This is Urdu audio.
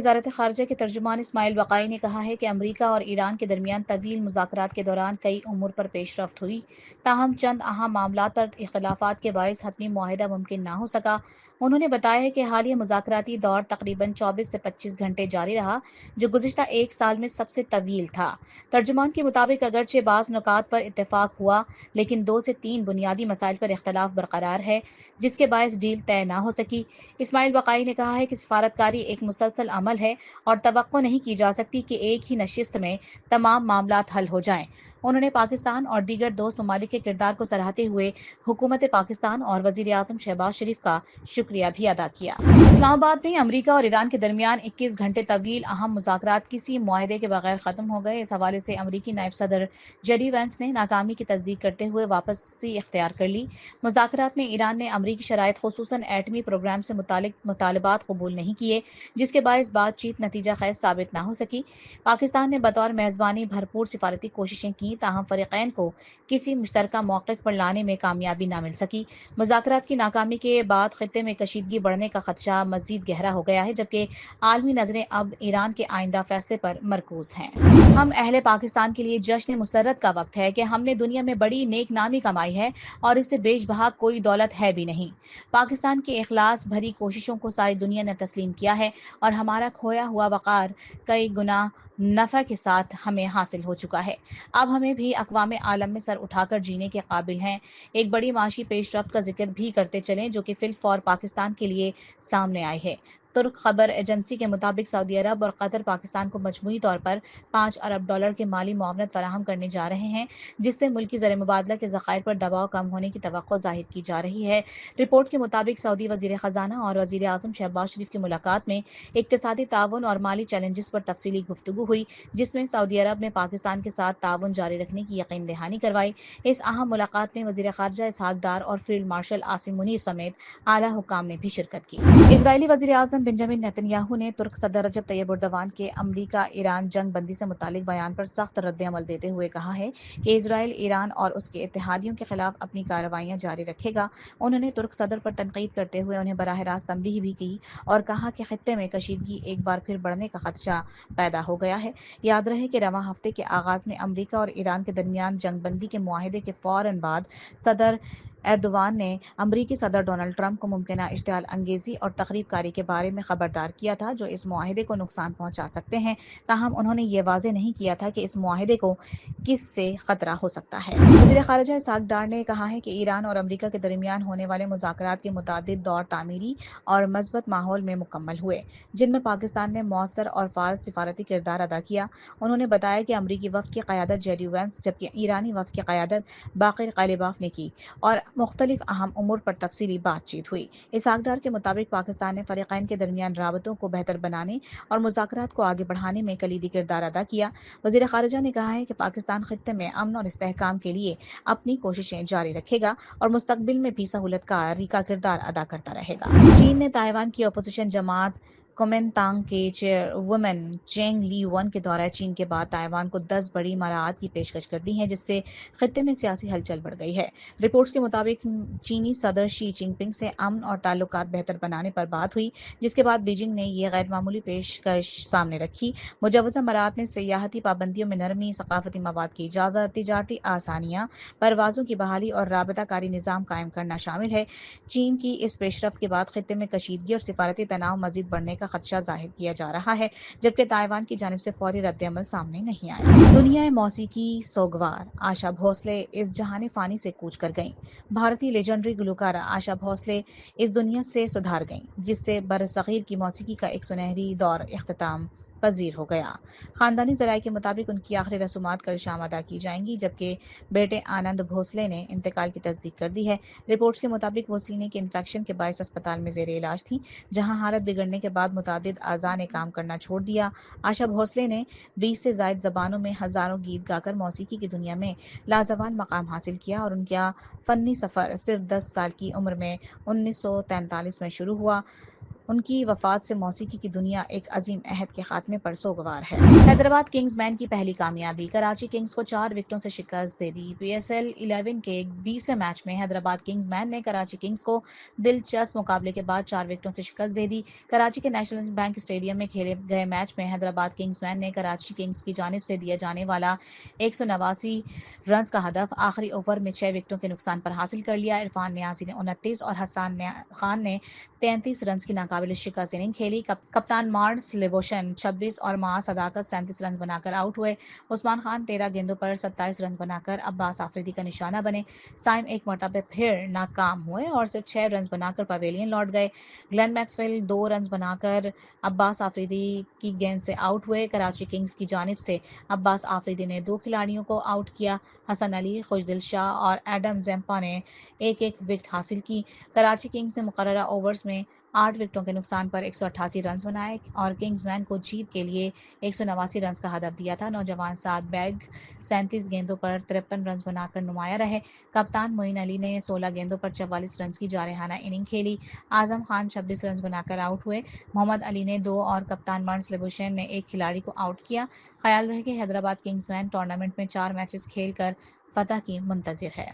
وزارت خارجہ کے ترجمان اسماعیل بقائی نے کہا ہے کہ امریکہ اور ایران کے درمیان طویل مذاکرات کے دوران کئی امور پر پیش رفت ہوئی، تاہم چند اہم معاملات پر اختلافات کے باعث حتمی معاہدہ ممکن نہ ہو سکا۔ انہوں نے بتایا ہے کہ حالیہ مذاکراتی دور تقریباً 24 سے 25 گھنٹے جاری رہا، جو گزشتہ ایک سال میں سب سے طویل تھا۔ ترجمان کے مطابق اگرچہ بعض نکات پر اتفاق ہوا، لیکن 2 سے 3 بنیادی مسائل پر اختلاف برقرار ہے، جس کے باعث ڈیل طے نہ ہو سکی۔ اسماعیل بقائی نے کہا ہے کہ سفارتکاری ایک مسلسل عمل ہے اور توقع نہیں کی جا سکتی کہ ایک ہی نشست میں تمام معاملات حل ہو جائیں۔ انہوں نے پاکستان اور دیگر دوست ممالک کے کردار کو سراہتے ہوئے حکومت پاکستان اور وزیر اعظم شہباز شریف کا شکریہ بھی ادا کیا۔ اسلام آباد میں امریکہ اور ایران کے درمیان 21 گھنٹے طویل اہم مذاکرات کسی معاہدے کے بغیر ختم ہو گئے۔ اس حوالے سے امریکی نائب صدر جے ڈی وینس نے ناکامی کی تصدیق کرتے ہوئے واپسی اختیار کر لی۔ مذاکرات میں ایران نے امریکی شرائط خصوصاً ایٹمی پروگرام سے متعلق مطالبات قبول نہیں کیے، جس کے باعث بات چیت نتیجہ خیز ثابت نہ ہو سکی۔ پاکستان نے بطور میزبانی بھرپور سفارتی کوششیں کیں، تاہم فریقین کو کسی مشترکہ موقف پر لانے میں کامیابی نہ مل سکی۔ مذاکرات کی ناکامی کے بعد خطے میں کشیدگی بڑھنے کا خدشہ مزید گہرا ہو گیا ہے، جبکہ عالمی نظریں اب ایران کے آئندہ فیصلے پر مرکوز ہیں۔ ہم اہل پاکستان کے لیے جشن مسرت کا وقت ہے کہ ہم نے دنیا میں بڑی نیک نامی کمائی ہے اور اس سے بیش بہا کوئی دولت ہے بھی نہیں۔ پاکستان کی اخلاص بھری کوششوں کو ساری دنیا نے تسلیم کیا ہے اور ہمارا کھویا ہوا وقار کئی گنا نفع کے ساتھ ہمیں حاصل ہو چکا ہے۔ اب ہمیں بھی اقوام عالم میں سر اٹھا کر جینے کے قابل ہیں۔ ایک بڑی معاشی پیش رفت کا ذکر بھی کرتے چلیں جو کہ فی الفور پاکستان کے لیے سامنے آئی ہے۔ ترک خبر ایجنسی کے مطابق سعودی عرب اور قطر پاکستان کو مجموعی طور پر $5 ارب کے مالی معاونت فراہم کرنے جا رہے ہیں، جس سے ملکی زر مبادلہ کے ذخائر پر دباؤ کم ہونے کی توقع ظاہر کی جا رہی ہے۔ رپورٹ کے مطابق سعودی وزیر خزانہ اور وزیر اعظم شہباز شریف کی ملاقات میں اقتصادی تعاون اور مالی چیلنجز پر تفصیلی گفتگو ہوئی، جس میں سعودی عرب نے پاکستان کے ساتھ تعاون جاری رکھنے کی یقین دہانی کروائی۔ اس اہم ملاقات میں وزیر خارجہ اسحاق ڈار اور فیلڈ مارشل عاصم منیر سمیت اعلیٰ حکام نے بھی شرکت کی۔ اسرائیلی وزیر اعظم بنجامن نیتن یاہو نے ترک صدر رجب طیب ایردوان کے امریکہ ایران جنگ بندی سے متعلق بیان پر سخت رد عمل دیتے ہوئے کہا ہے کہ اسرائیل ایران اور اس کے اتحادیوں کے خلاف اپنی کارروائیاں جاری رکھے گا۔ انہوں نے ترک صدر پر تنقید کرتے ہوئے انہیں براہ راست تنبیہ بھی کی اور کہا کہ خطے میں کشیدگی ایک بار پھر بڑھنے کا خدشہ پیدا ہو گیا ہے۔ یاد رہے کہ رواں ہفتے کے آغاز میں امریکہ اور ایران کے درمیان جنگ بندی کے معاہدے کے فوراً بعد صدر ایردوان نے امریکی صدر ڈونلڈ ٹرمپ کو ممکنہ اشتعال انگیزی اور تخریب کاری کے بارے میں خبردار کیا تھا جو اس معاہدے کو نقصان پہنچا سکتے ہیں، تاہم انہوں نے یہ واضح نہیں کیا تھا کہ اس معاہدے کو کس سے خطرہ ہو سکتا ہے۔ وزیر خارجہ اسحاق ڈار نے کہا ہے کہ ایران اور امریکہ کے درمیان ہونے والے مذاکرات کے متعدد دور تعمیری اور مثبت ماحول میں مکمل ہوئے، جن میں پاکستان نے مؤثر اور فعال سفارتی کردار ادا کیا۔ انہوں نے بتایا کہ امریکی وفد کی قیادت جے ڈی وینس جبکہ ایرانی وفد کی قیادت باقر قالیباف نے کی اور مختلف اہم امور پر تفصیلی بات چیت ہوئی۔ اسحاق ڈار کے مطابق پاکستان نے فریقین کے درمیان رابطوں کو بہتر بنانے اور مذاکرات کو آگے بڑھانے میں کلیدی کردار ادا کیا۔ وزیر خارجہ نے کہا ہے کہ پاکستان خطے میں امن اور استحکام کے لیے اپنی کوششیں جاری رکھے گا اور مستقبل میں بھی سہولت کاری کا کردار ادا کرتا رہے گا۔ چین نے تائیوان کی اپوزیشن جماعت کومنتانگ کے چیئروومن چینگ لی ون کے دورہ چین کے بعد تائیوان کو 10 بڑی مراعات کی پیشکش کر دی ہے، جس سے خطے میں سیاسی ہلچل بڑھ گئی ہے۔ رپورٹس کے مطابق چینی صدر شی جن پنگ سے امن اور تعلقات بہتر بنانے پر بات ہوئی، جس کے بعد بیجنگ نے یہ غیر معمولی پیشکش سامنے رکھی۔ مجوزہ مراعات میں سیاحتی پابندیوں میں نرمی، ثقافتی مواد کی اجازت، تجارتی آسانیاں، پروازوں کی بحالی اور رابطہ کاری نظام قائم کرنا شامل ہے۔ چین کی اس پیش رفت کے بعد خطے میں کشیدگی اور سفارتی تناؤ مزید بڑھنے کا خدشہ ظاہر کیا جا رہا ہے، جبکہ تائیوان کی جانب سے فوری رد عمل سامنے نہیں آیا۔ دنیا موسیقی سوگوار آشا بھونسلے اس جہان فانی سے کوچ کر گئیں۔ بھارتی لیجنڈری گلوکارہ آشا بھونسلے اس دنیا سے سدھار گئیں، جس سے برصغیر کی موسیقی کا ایک سنہری دور اختتام پذیر ہو گیا۔ خاندانی ذرائع کے مطابق ان کی آخری رسومات کل شام ادا کی جائیں گی، جبکہ بیٹے آنند بھونسلے نے انتقال کی تصدیق کر دی ہے۔ رپورٹس کے مطابق وہ سینے کے انفیکشن کے باعث اسپتال میں زیر علاج تھیں، جہاں حالت بگڑنے کے بعد متعدد اعضاء نے کام کرنا چھوڑ دیا۔ آشا بھونسلے نے 20 سے زائد زبانوں میں ہزاروں گیت گا کر موسیقی کی دنیا میں لازوال مقام حاصل کیا اور ان کا فنی سفر صرف 10 سال کی عمر میں 1943 میں شروع ہوا۔ ان کی وفات سے موسیقی کی دنیا ایک عظیم عہد کے خاتمے پر سوگوار ہے۔ حیدرآباد کنگز مین کی پہلی کامیابی، کراچی کنگز کو 4 وکٹوں سے شکست دے دی۔ پی ایس ایل 11 کے 20ویں میچ میں حیدرآباد کنگز مین نے کراچی کنگز کو دلچسپ مقابلے کے بعد 4 وکٹوں سے شکست دے دی۔ کراچی کے نیشنل بینک اسٹیڈیم میں کھیلے گئے میچ میں حیدرآباد کنگز مین نے کراچی کنگز کی جانب سے دیا جانے والا 189 رنز کا ہدف آخری اوور میں 6 وکٹوں کے نقصان پر حاصل کر لیا۔ عرفان نیازی نے 29 اور حسان خان نے 33 رنز کی ناقابل شکست اننگ کھیلی۔ کپتان مارنس لیبوشن 26 اور معاذ صداقت 37 رنز بنا کر آؤٹ ہوئے۔ عثمان خان 13 گیندوں پر 27 رنز بنا کر عباس آفریدی کا نشانہ بنے۔ سائم ایک مرتبہ پھر ناکام ہوئے اور صرف 6 رنز بنا کر پویلین لوٹ گئے۔ گلین میکسویل 2 رنز بنا کر عباس آفریدی کی گیند سے آؤٹ ہوئے۔ کراچی کنگز کی جانب سے عباس آفریدی نے 2 کھلاڑیوں کو آؤٹ کیا۔ حسن علی، خوشدل شاہ اور ایڈم زیمپا نے ایک ایک وکٹ حاصل کی۔ کراچی کنگز نے مقررہ اوورز میں 8 وکٹوں کے نقصان پر 188 رنز بنائے اور کنگز مین کو جیت کے لیے 189 رنز کا ہدف دیا تھا۔ نوجوان سعد بیگ 37 گیندوں پر 53 رنز بنا کر نمایاں رہے۔ کپتان معین علی نے 16 گیندوں پر 44 رنز کی جارحانہ اننگ کھیلی۔ اعظم خان 26 رنز بنا کر آؤٹ ہوئے۔ محمد علی نے 2 اور کپتان مارنس لیبوشین نے 1 کھلاڑی کو آؤٹ کیا۔ خیال رہے کہ حیدرآباد کنگز مین ٹورنامنٹ میں 4 میچز کھیل کر فتح کی منتظر ہے۔